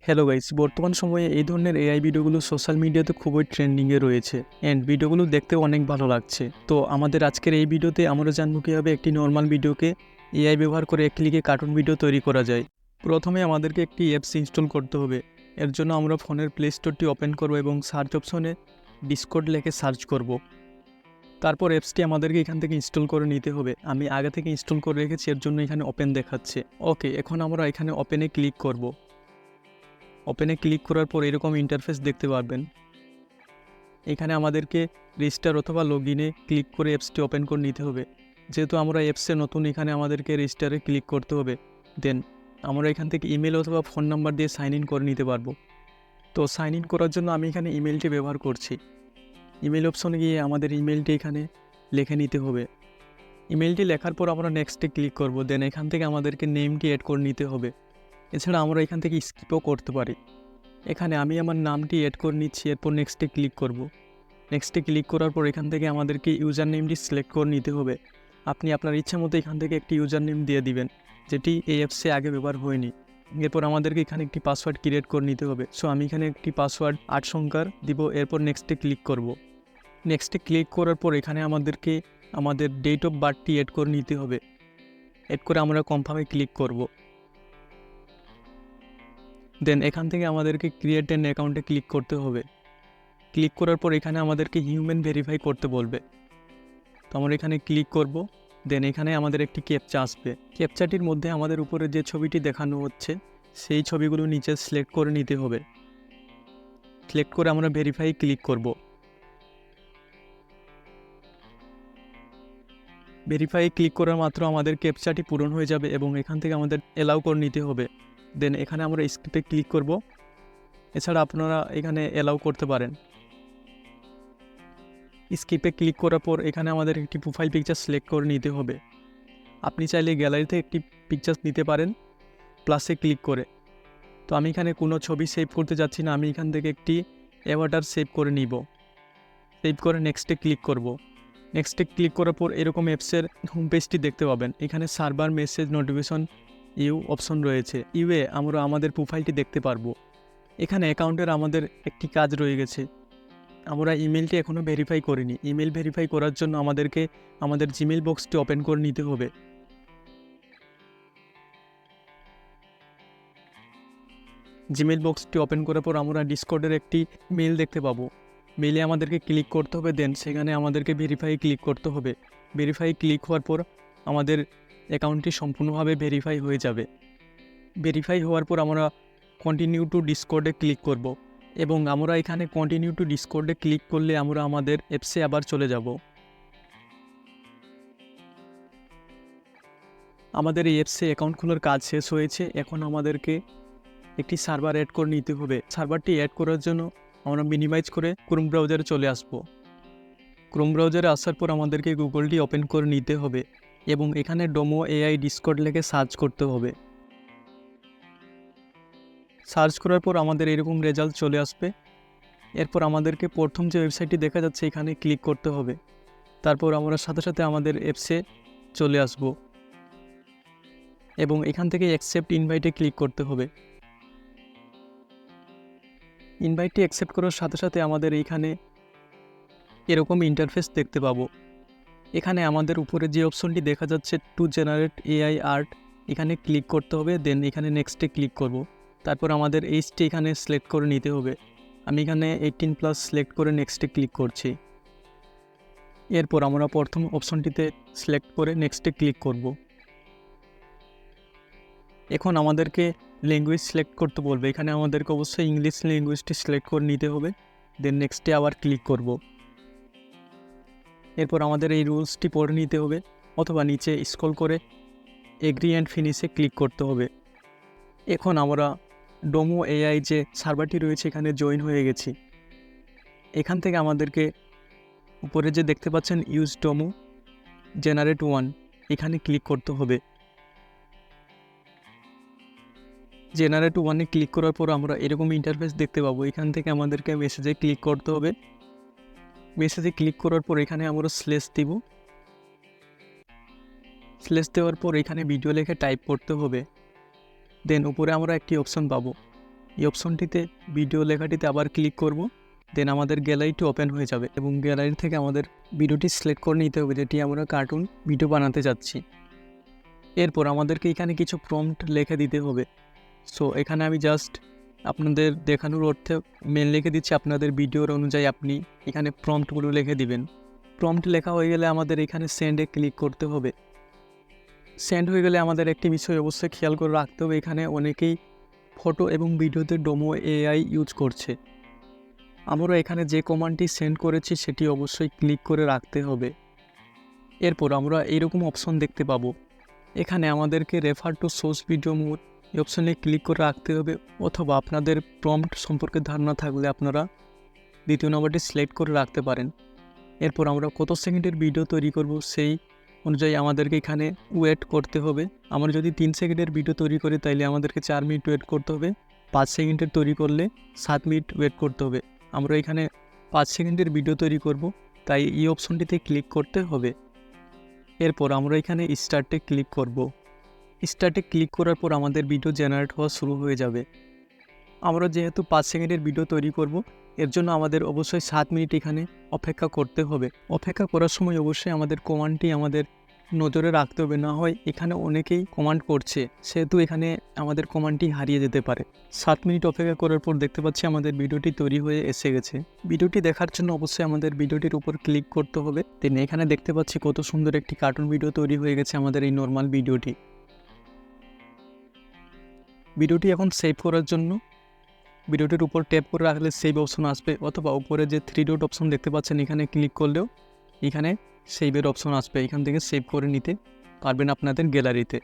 Hello guys, বর্তমান সময়ে এই ধরনের এআই ভিডিওগুলো সোশ্যাল মিডিয়াতে খুবই ট্রেন্ডিংয়ে রয়েছে অ্যান্ড ভিডিওগুলো দেখতেও অনেক ভালো লাগছে। তো আমাদের আজকের এই ভিডিওতে আমরা জানবো কীভাবে একটি নর্মাল ভিডিওকে এআই ব্যবহার করে এক ক্লিকে কার্টুন ভিডিও তৈরি করা যায়। প্রথমে আমাদেরকে একটি অ্যাপস ইনস্টল করতে হবে। এর জন্য আমরা ফোনের প্লে স্টোরটি ওপেন করব এবং সার্চ অপশনে ডিসকর্ড লিখে সার্চ করব। তারপর অ্যাপসটি আমাদেরকে এখান থেকে ইনস্টল করে নিতে হবে। আমি আগে থেকে ইনস্টল করে রেখেছি, এর জন্য এখানে ওপেন দেখাচ্ছে। ওকে, এখন আমরা এখানে ওপেনে ক্লিক করব। ওপেনে ক্লিক করার পর এরকম ইন্টারফেস দেখতে পারবেন। এখানে আমাদেরকে রেজিস্টার অথবা লগইনে ক্লিক করে অ্যাপসটি ওপেন করে নিতে হবে। যেহেতু আমরা অ্যাপসে নতুন, এখানে আমাদেরকে রেজিস্টারে ক্লিক করতে হবে। দেন আমরা এখান থেকে ইমেল অথবা ফোন নাম্বার দিয়ে সাইন ইন করে নিতে পারবো। তো সাইন ইন করার জন্য আমি এখানে ইমেলটি ব্যবহার করছি। ইমেল অপশনে গিয়ে আমাদের ইমেলটি এখানে লিখে নিতে হবে। ইমেলটি লেখার পর আমরা নেক্সটে ক্লিক করব। দেন এখান থেকে আমাদেরকে নেমটি অ্যাড করে নিতে হবে। এছাড়া আমরা এখান থেকে স্কিপও করতে পারি। এখানে আমি আমার নামটি অ্যাড করে নিচ্ছি, এরপর নেক্সটে ক্লিক করব। নেক্সটে ক্লিক করার পর এখান থেকে আমাদেরকে ইউজার নেমটি সিলেক্ট করে নিতে হবে। আপনি আপনার ইচ্ছা মতো এখান থেকে একটি ইউজার নেম দিয়ে দিবেন, যেটি এই অ্যাপসে আগে ব্যবহার হয়নি। এরপর আমাদেরকে এখানে একটি পাসওয়ার্ড ক্রিয়েট করে নিতে হবে। সো আমি এখানে একটি পাসওয়ার্ড 8 সংখ্যার দিব। এরপর নেক্সটে ক্লিক করব। নেক্সটে ক্লিক করার পর এখানে আমাদেরকে আমাদের ডেট অফ বার্থটি অ্যাড করে নিতে হবে। অ্যাড করে আমরা কনফার্মে ক্লিক করব। দেন এখান থেকে আমাদেরকে ক্রিয়েট অ্যান অ্যাকাউন্টে ক্লিক করতে হবে। ক্লিক করার পর এখানে আমাদেরকে হিউম্যান ভেরিফাই করতে বলবে। তো আমরা এখানে ক্লিক করব। দেন এখানে আমাদের একটি ক্যাপচা আসবে। ক্যাপচাটির মধ্যে আমাদের উপরে যে ছবিটি দেখানো হচ্ছে সেই ছবিগুলো নিচে সিলেক্ট করে নিতে হবে। সিলেক্ট করে আমরা ভেরিফাই ক্লিক করব। ভেরিফাই ক্লিক করার মাত্র আমাদের ক্যাপচাটি পূরণ হয়ে যাবে এবং এখান থেকে আমাদের অ্যালাউ করে নিতে হবে। দেন এখানে আমরা স্কিপে ক্লিক করব। এছাড়া আপনারা এখানে অ্যালাউ করতে পারেন। স্কিপে ক্লিক করার পর এখানে আমাদের একটি প্রোফাইল পিকচার সিলেক্ট করে নিতে হবে। আপনি চাইলে গ্যালারিতে একটি পিকচার নিতে পারেন প্লাসে ক্লিক করে। তো আমি এখানে কোনো ছবি সেভ করতে যাচ্ছি না, আমি এখান থেকে একটি অ্যাভাটার সেভ করে নিব। সেভ করে নেক্সটে ক্লিক করব। নেক্সটে ক্লিক করার পর এরকম অ্যাপসের হোম পেজটি দেখতে পাবেন। এখানে সার্ভার মেসেজ নোটিফিকেশন ইউ অপশন রয়েছে। ইউয়ে আমরা আমাদের প্রোফাইলটি দেখতে পারবো। এখানে অ্যাকাউন্টের আমাদের একটি কাজ রয়ে গেছে। আমরা ইমেলটি এখনও ভেরিফাই করিনি। ইমেল ভেরিফাই করার জন্য আমাদেরকে আমাদের জিমেল বক্সটি ওপেন করে নিতে হবে। জিমেল বক্সটি ওপেন করার পর আমরা ডিসকর্ডের একটি মেল দেখতে পাবো। মেলে আমাদেরকে ক্লিক করতে হবে। দেন সেখানে আমাদেরকে ভেরিফাই ক্লিক করতে হবে। ভেরিফাই ক্লিক হওয়ার পর আমাদের অ্যাকাউন্টটি সম্পূর্ণভাবে ভেরিফাই হয়ে যাবে। ভেরিফাই হওয়ার পর আমরা কন্টিনিউ টু ডিসকর্ডে ক্লিক করব এবং আমরা এখানে কন্টিনিউ টু ডিসকর্ডে ক্লিক করলে আমরা আমাদের অ্যাপসে আবার চলে যাব। আমাদের এই অ্যাপসে অ্যাকাউন্ট খোলার কাজ শেষ হয়েছে। এখন আমাদেরকে একটি সার্ভার অ্যাড করে নিতে হবে। সার্ভারটি অ্যাড করার জন্য আমরা মিনিমাইজ করে ক্রোম ব্রাউজারে চলে আসব। ক্রোম ব্রাউজারে আসার পর আমাদেরকে গুগলটি ওপেন করে নিতে হবে এবং এখানে ডোমো এআই ডিসকর্ড লিখে সার্চ করতে হবে। সার্চ করার পর আমাদের এরকম রেজাল্ট চলে আসবে। এরপর আমাদেরকে প্রথম যে ওয়েবসাইটটি দেখা যাচ্ছে এখানে ক্লিক করতে হবে। তারপর আমরা সাথে সাথে আমাদের অ্যাপসে চলে আসব এবং এখান থেকে অ্যাকসেপ্ট ইনভাইটে ক্লিক করতে হবে। ইনভাইটটি অ্যাকসেপ্ট করার সাথে সাথে আমাদের এইখানে এরকম ইন্টারফেস দেখতে পাবো। এখানে আমাদের উপরে যে অপশনটি দেখা যাচ্ছে টু জেনারেট এআই আর্ট, এখানে ক্লিক করতে হবে। দেন এখানে নেক্সটে ক্লিক করব। তারপর আমাদের এইজটি এখানে সিলেক্ট করে নিতে হবে। আমি এখানে 18+ সিলেক্ট করে নেক্সটে ক্লিক করছি। এরপর আমরা প্রথম অপশনটিতে সিলেক্ট করে নেক্সটে ক্লিক করব। এখন আমাদেরকে ল্যাঙ্গুয়েজ সিলেক্ট করতে বলবে। এখানে আমাদেরকে অবশ্যই ইংলিশ ল্যাঙ্গুয়েজটি সিলেক্ট করে নিতে হবে। দেন নেক্সটে আবার ক্লিক করব। এরপর আমাদের এই রুলসটি পড়ে নিতে হবে অথবা নিচে স্ক্রল করে এগ্রি অ্যান্ড ফিনিশে ক্লিক করতে হবে। এখন আমরা ডোমো এআই যে সার্ভারটি রয়েছে এখানে জয়েন হয়ে গেছি। এখান থেকে আমাদেরকে উপরে যে দেখতে পাচ্ছেন ইউজ ডোমো জেনারেট 1, এখানে ক্লিক করতে হবে। জেনারেট 1-এ ক্লিক করার পর আমরা এরকম ইন্টারফেস দেখতে পাবো। এখান থেকে আমাদেরকে মেসেজে ক্লিক করতে হবে। মেসেজে ক্লিক করার পর এখানে আমরা স্লেশ দিব। স্লেশ দেওয়ার পর এখানে ভিডিও লিখে টাইপ করতে হবে। দেন উপরে আমরা একটি অপশন পাবো। এই অপশনটিতে ভিডিও লেখাটিতে আবার ক্লিক করব। দেন আমাদের গ্যালারিটি ওপেন হয়ে যাবে এবং গ্যালারি থেকে আমাদের ভিডিওটি সিলেক্ট করে নিতে হবে যেটি আমরা কার্টুন ভিডিও বানাতে যাচ্ছি। এরপর আমাদেরকে এখানে কিছু প্রম্পট লিখে দিতে হবে। সো এখানে আমি জাস্ট আপনাদের দেখানোর অর্থে মেন লিখে দিচ্ছি, আপনাদের ভিডিওর অনুযায়ী আপনি এখানে প্রম্পটগুলো লিখে দিবেন। প্রম্পট লেখা হয়ে গেলে আমাদের এখানে সেন্ডে ক্লিক করতে হবে। সেন্ড হয়ে গেলে আমাদের একটি বিষয় অবশ্যই খেয়াল করে রাখতে হবে, এখানে অনেকেই ফটো এবং ভিডিওতে ডোমো এআই ইউজ করছে। আমরা এখানে যে কমান্ডটি সেন্ড করেছি সেটি অবশ্যই ক্লিক করে রাখতে হবে। এরপর আমরা এইরকম অপশন দেখতে পাবো, এখানে আমাদেরকে refer to source video mode এই অপশনে ক্লিক করে রাখতে হবে, অথবা আপনাদের প্রম্পট সম্পর্কে ধারণা থাকলে আপনারা দ্বিতীয় নম্বরটি সিলেক্ট করে রাখতে পারেন। এরপর আমরা কত সেকেন্ডের ভিডিও তৈরি করব সেই অনুযায়ী আমাদেরকে এখানে ওয়েট করতে হবে। আমরা যদি 3 সেকেন্ডের ভিডিও তৈরি করি তাইলে আমাদেরকে 4 মিনিট ওয়েট করতে হবে। 5 সেকেন্ডের তৈরি করলে 7 মিনিট ওয়েট করতে হবে। আমরা এখানে 5 সেকেন্ডের ভিডিও তৈরি করব, তাই এই অপশনটিতে ক্লিক করতে হবে। এরপর আমরা এখানে স্টার্টে ক্লিক করব। স্টার্টে ক্লিক করার পর আমাদের ভিডিও জেনারেট হওয়া শুরু হয়ে যাবে। আমরা যেহেতু 5 সেকেন্ডের ভিডিও তৈরি করব, এর জন্য আমাদের অবশ্যই 7 মিনিট এখানে অপেক্ষা করতে হবে। অপেক্ষা করার সময় অবশ্যই আমাদের কমান্ডটি আমাদের নজরে রাখতে হবে, না হয় এখানে অনেকেই কমান্ড করছে, সেহেতু এখানে আমাদের কমান্ডটি হারিয়ে যেতে পারে। 7 মিনিট অপেক্ষা করার পর দেখতে পাচ্ছি আমাদের ভিডিওটি তৈরি হয়ে এসে গেছে। ভিডিওটি দেখার জন্য অবশ্যই আমাদের ভিডিওটির উপর ক্লিক করতে হবে। দেন এখানে দেখতে পাচ্ছি কত সুন্দর একটি কার্টুন ভিডিও তৈরি হয়ে গেছে আমাদের এই নর্মাল ভিডিওটি। ভিডিওটি এখন সেভ করার জন্য ভিডিওটির উপর ট্যাপ করে রাখলে সেভ অপশন আসবে, অথবা উপরে যে 3 ডট অপশন দেখতে পাচ্ছেন এখানে ক্লিক করলেও এখানে সেভের অপশন আসবে, এখান থেকে সেভ করে নিতে পারবেন আপনাদের গ্যালারিতে।